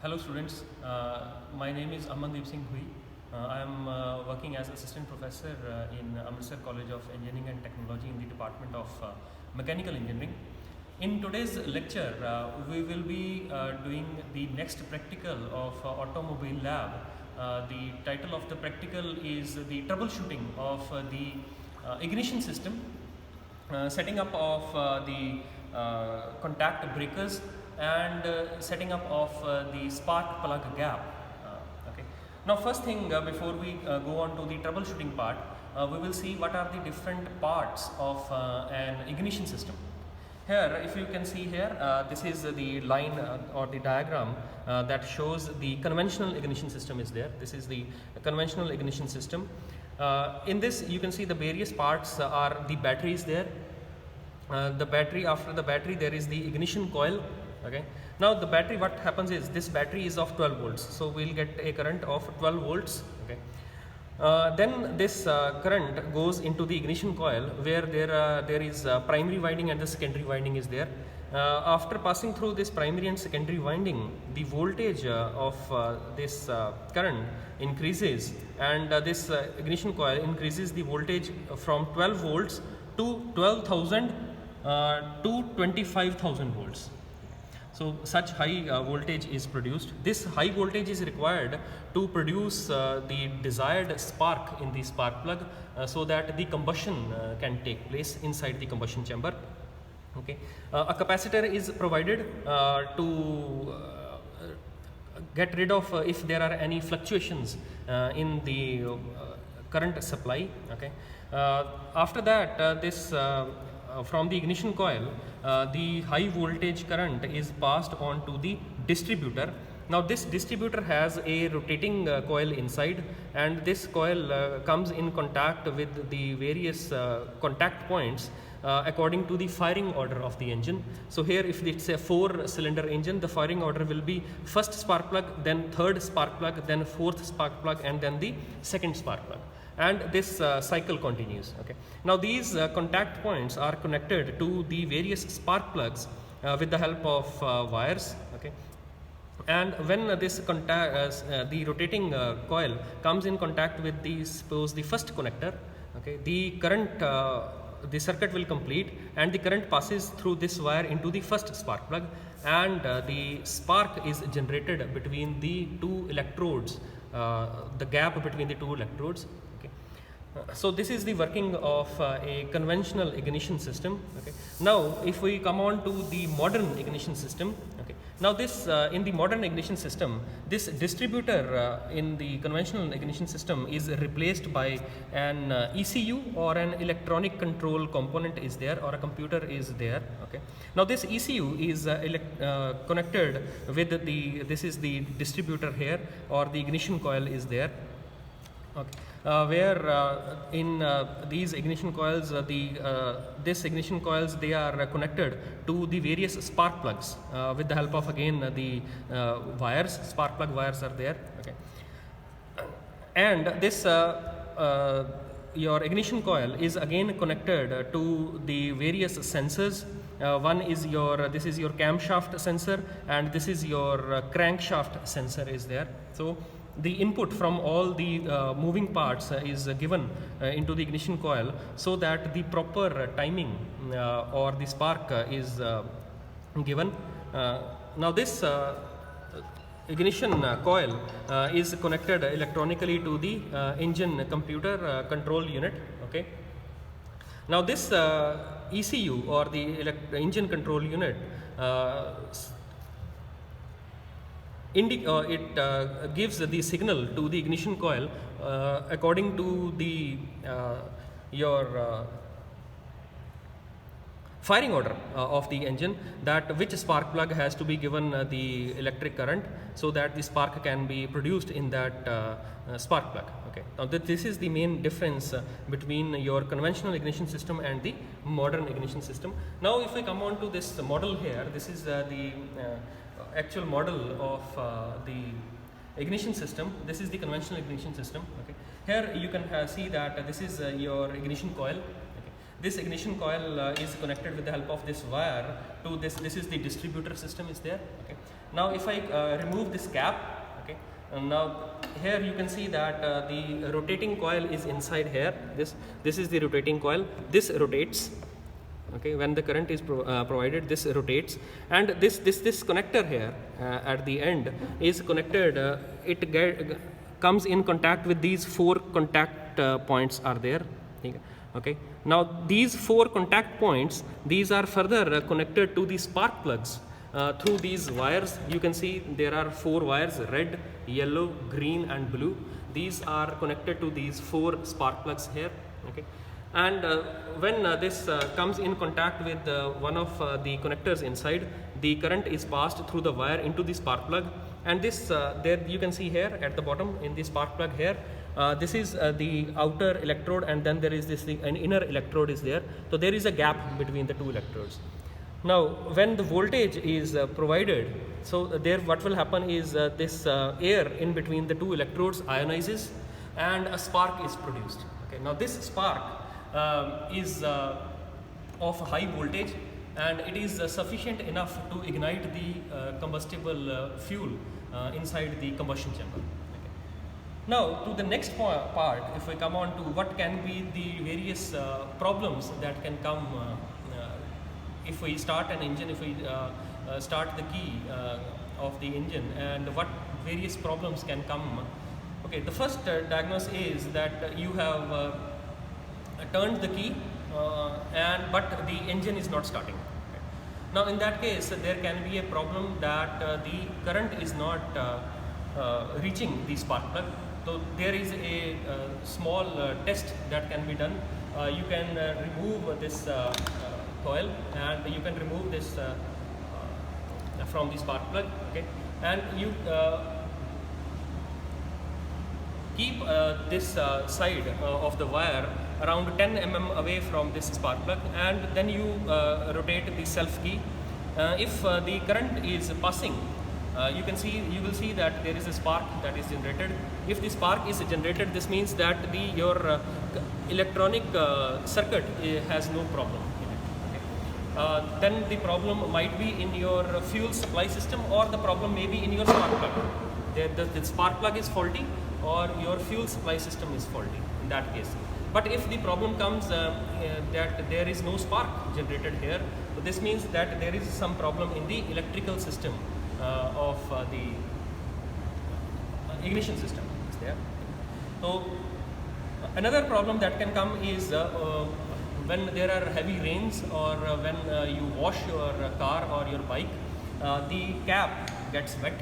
Hello students, my name is Amandeep Singh Hui. I am working as assistant professor in Amritsar College of Engineering and Technology in the Department of Mechanical Engineering. In today's lecture, we will be doing the next practical of Automobile Lab. The title of the practical is the troubleshooting of the ignition system, setting up of the contact breakers and setting up of the spark plug gap. Okay. Now first thing, before we go on to the troubleshooting part, we will see what are the different parts of an ignition system. Here, if you can see here, this is the line or the diagram that shows the conventional ignition system is there. This is the conventional ignition system. In this, you can see the various parts are the batteries there. The battery, after the battery, there is the ignition coil. Okay. Now the battery, what happens is this battery is of 12 volts. So we'll get a current of 12 volts. Okay. Then this current goes into the ignition coil where there is primary winding and the secondary winding is there. After passing through this primary and secondary winding, the voltage of this current increases, and this ignition coil increases the voltage from 12 volts to 12,000 to 25,000 volts. So such high voltage is produced. This high voltage is required to produce the desired spark in the spark plug so that the combustion can take place inside the combustion chamber. Okay. A capacitor is provided to get rid of if there are any fluctuations in the current supply. Okay. After that, this from the ignition coil, the high voltage current is passed on to the distributor. Now this distributor has a rotating coil inside, and this coil comes in contact with the various contact points according to the firing order of the engine. So here, if it's a 4-cylinder engine, the firing order will be first spark plug, then third spark plug, then fourth spark plug, and then the second spark plug. And this cycle continues. Okay. Now these contact points are connected to the various spark plugs with the help of wires. Okay. And when this the rotating coil comes in contact with the, suppose, the first connector, okay, the current the circuit will complete and the current passes through this wire into the first spark plug, and the spark is generated between the two electrodes, the gap between the two electrodes. So this is the working of a conventional ignition system. Okay. Now if we come on to the modern ignition system, okay. Now this in the modern ignition system, this distributor in the conventional ignition system is replaced by an ECU or an electronic control component is there, or a computer is there. Okay. Now this ECU is connected with this is the distributor here, or the ignition coil is there. Okay. Where in these ignition coils, this ignition coils, they are connected to the various spark plugs with the help of, again, the wires. Spark plug wires are there. Okay. And this your ignition coil is again connected to the various sensors. One is this is your camshaft sensor, and this is your crankshaft sensor is there. So the input from all the moving parts is given into the ignition coil so that the proper timing or the spark is given. Now this ignition coil is connected electronically to the engine computer control unit. Okay. Now this ECU or the engine control unit it gives the signal to the ignition coil according to the your firing order of the engine, that which spark plug has to be given the electric current so that the spark can be produced in that spark plug. Okay. Now this is the main difference between your conventional ignition system and the modern ignition system. Now if we come on to this model here, this is the actual model of the ignition system. This is the conventional ignition system. Okay. Here you can see that this is your ignition coil. Okay. This ignition coil is connected with the help of this wire to this. This is the distributor system is there. Okay. Now if I remove this cap, okay, and now here you can see that the rotating coil is inside here. This is the rotating coil. This rotates. Okay, when the current is provided, this rotates, and this connector here at the end is connected. It comes in contact with these 4 contact points are there. Okay, now these 4 contact points, these are further connected to the spark plugs through these wires. You can see there are 4 wires: red, yellow, green, and blue. These are connected to these 4 spark plugs here. Okay. And when this comes in contact with one of the connectors inside, the current is passed through the wire into the spark plug, and this there you can see here at the bottom in the spark plug here, this is the outer electrode, and then there is this an inner electrode is there. So there is a gap between the 2 electrodes. Now when the voltage is provided, so there what will happen is this air in between the 2 electrodes ionizes and a spark is produced. Okay. Now this spark is of high voltage, and it is sufficient enough to ignite the combustible fuel inside the combustion chamber. Okay. Now to the next part, if we come on to what can be the various problems that can come if we start an engine, if we start the key of the engine, and what various problems can come. Okay, the first diagnosis is that you have turned the key but the engine is not starting. Okay. Now in that case there can be a problem that the current is not reaching the spark plug. So there is a small test that can be done. You can remove this coil, and you can remove this from the spark plug. Okay. And you keep this side of the wire around 10 mm away from this spark plug, and then you rotate the self key. If the current is passing, you will see that there is a spark that is generated. If the spark is generated, this means that your electronic circuit has no problem in it. Okay. Then the problem might be in your fuel supply system, or the problem may be in your spark plug. The spark plug is faulty, or your fuel supply system is faulty in that case. But if the problem comes that there is no spark generated here, so this means that there is some problem in the electrical system of the ignition system is there. So another problem that can come is when there are heavy rains, or when you wash your car or your bike, the cap gets wet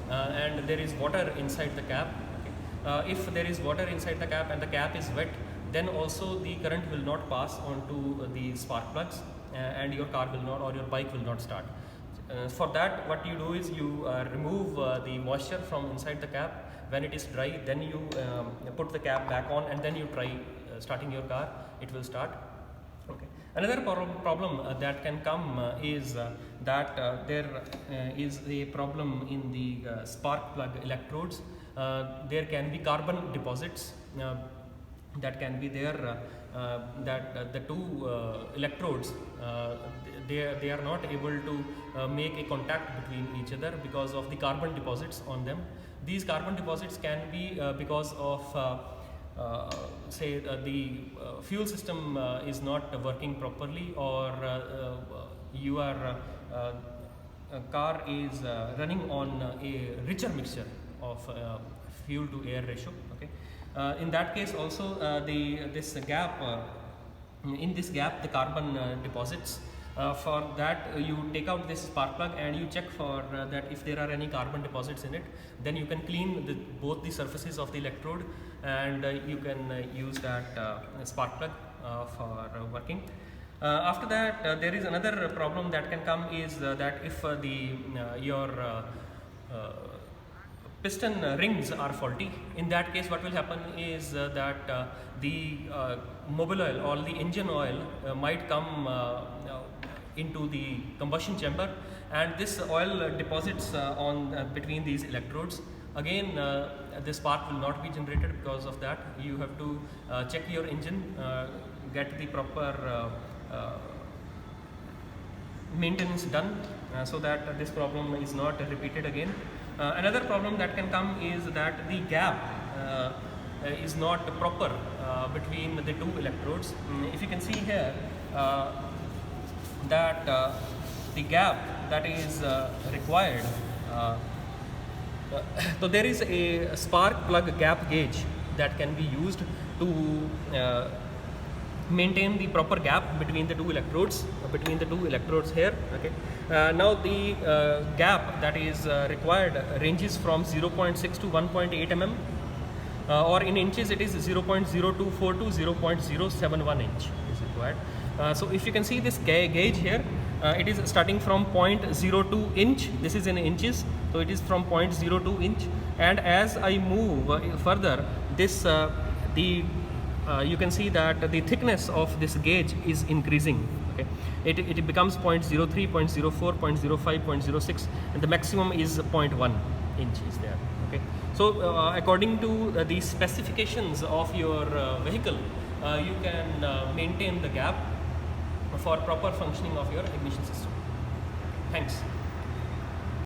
and there is water inside the cap. Okay. If there is water inside the cap and the cap is wet, then also the current will not pass on to the spark plugs, and your car will not, or your bike will not start. For that, what you do is you remove the moisture from inside the cap. When it is dry, then you put the cap back on, and then you try starting your car. It will start. Okay. Another problem that can come is that there is a problem in the spark plug electrodes. There can be carbon deposits that can be there, that the 2 electrodes they are not able to make a contact between each other because of the carbon deposits on them. These carbon deposits can be because of say the fuel system is not working properly, or your car is running on a richer mixture of fuel to air ratio. Okay. In that case also this gap, in this gap the carbon deposits. For that you take out this spark plug and you check for that if there are any carbon deposits in it. Then you can clean both the surfaces of the electrode, and you can use that spark plug for working. After that there is another problem that can come is that if your piston rings are faulty, in that case what will happen is that the mobil oil or the engine oil might come into the combustion chamber, and this oil deposits on between these electrodes. Again the spark will not be generated. Because of that you have to check your engine, get the proper maintenance done, so that this problem is not repeated again. Another problem that can come is that the gap is not proper between the two electrodes. If you can see here that the gap that is required, so there is a spark plug gap gauge that can be used to maintain the proper gap between the two electrodes here. Okay, now the gap that is required ranges from 0.6 to 1.8 mm, or in inches it is 0.024 to 0.071 inch is required. So if you can see this gauge here, it is starting from 0.02 inch. This is in inches, so it is from 0.02 inch, and as I move further, this you can see that the thickness of this gauge is increasing. Okay, it becomes 0.03, 0.04, 0.05, 0.06, and the maximum is 0.1 inch is there. Okay, so according to the specifications of your vehicle, you can maintain the gap for proper functioning of your ignition system. Thanks.